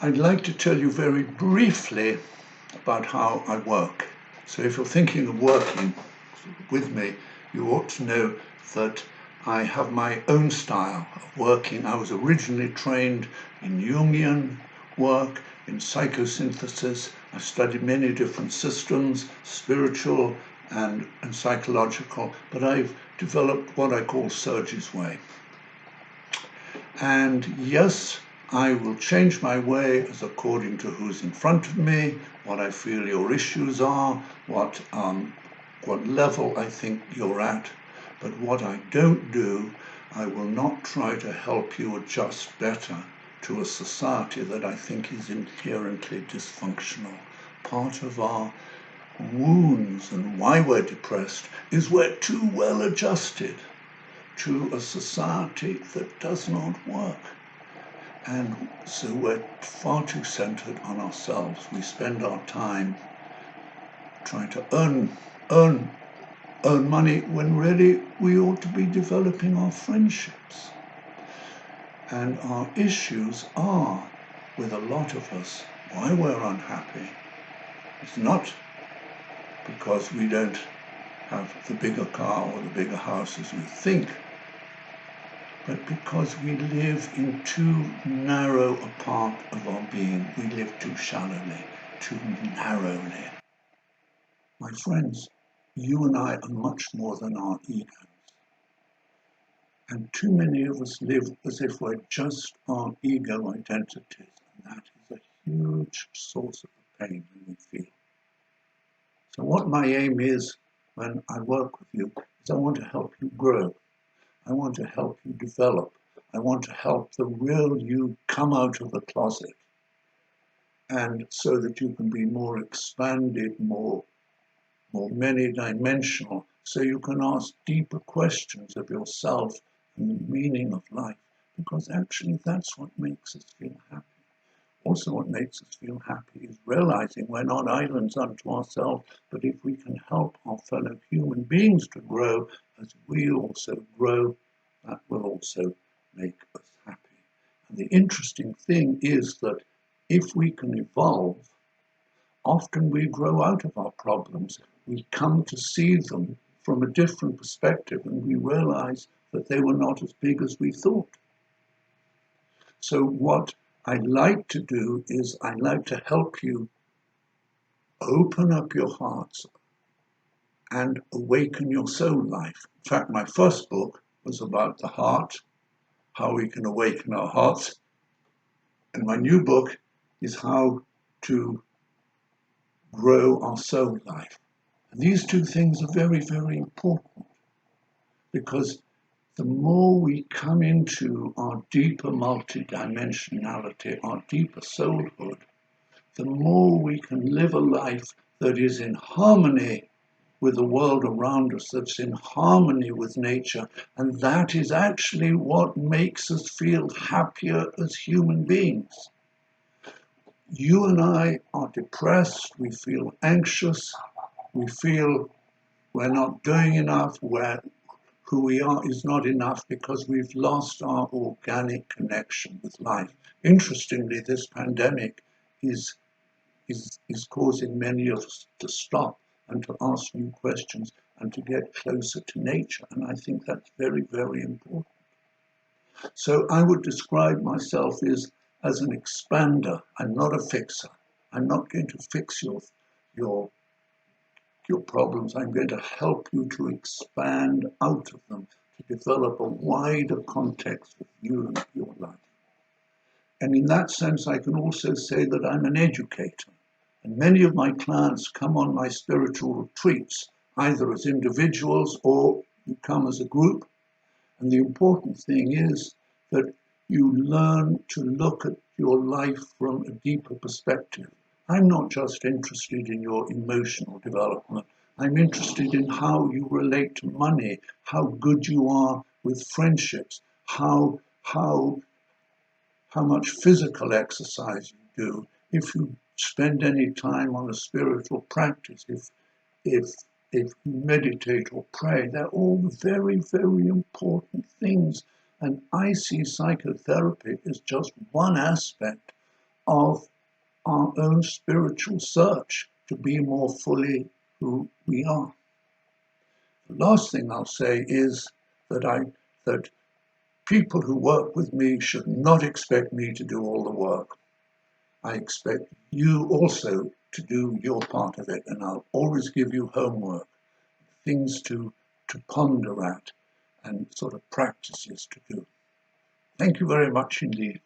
I'd like to tell you very briefly about how I work. So if you're thinking of working with me, you ought to know that I have my own style of working. I was originally trained in Jungian work, in psychosynthesis. I studied many different systems, spiritual and psychological, but I've developed what I call Serge's way. And yes, I will change my way as according to who's in front of me, what I feel your issues are, what level I think you're at. But what I don't do, I will not try to help you adjust better to a society that I think is inherently dysfunctional. Part of our wounds and why we're depressed is we're too well adjusted to a society that does not work. And so we're far too centered on ourselves. We spend our time trying to earn money when really we ought to be developing our friendships. And our issues are, with a lot of us, why we're unhappy. It's not because we don't have the bigger car or the bigger house as we think, but because we live in too narrow a part of our being. We live too shallowly, too narrowly. My friends, you and I are much more than our egos. And too many of us live as if we're just our ego identities, and that is a huge source of the pain that we feel. So what my aim is when I work with you is I want to help you grow. I want to help you develop. I want to help the real you come out of the closet, and so that you can be more expanded, more many-dimensional, so you can ask deeper questions of yourself and the meaning of life, because actually that's what makes us feel happy. Also, what makes us feel happy is realizing we're not islands unto ourselves, but if we can help our fellow human beings to grow as we also grow, that will also make us happy. And the interesting thing is that if we can evolve, often we grow out of our problems. We come to see them from a different perspective, and we realize that they were not as big as we thought. So what I like to do is I like to help you open up your hearts and awaken your soul life. In fact, my first book was about the heart, how we can awaken our hearts. And my new book is how to grow our soul life. And these two things are very, very important, because the more we come into our deeper multidimensionality, our deeper soulhood, the more we can live a life that is in harmony with the world around us, that's in harmony with nature. And that is actually what makes us feel happier as human beings. You and I are depressed, we feel anxious, we feel we're not doing enough, who we are is not enough because we've lost our organic connection with life. Interestingly, this pandemic is causing many of us to stop and to ask new questions and to get closer to nature. And I think that's very, very important. So I would describe myself as an expander. I'm not a fixer. I'm not going to fix your problems. I'm going to help you to expand out of them, to develop a wider context of you and your life. And in that sense, I can also say that I'm an educator. And many of my clients come on my spiritual retreats, either as individuals or you come as a group. And the important thing is that you learn to look at your life from a deeper perspective. I'm not just interested in your emotional development. I'm interested in how you relate to money, how good you are with friendships, how much physical exercise you do, if you spend any time on a spiritual practice, if you meditate or pray. They're all very, very important things. And I see psychotherapy as just one aspect of our own spiritual search to be more fully who we are. The last thing I'll say is that people who work with me should not expect me to do all the work. I expect you also to do your part of it, and I'll always give you homework, things to ponder at, and sort of practices to do. Thank you very much indeed.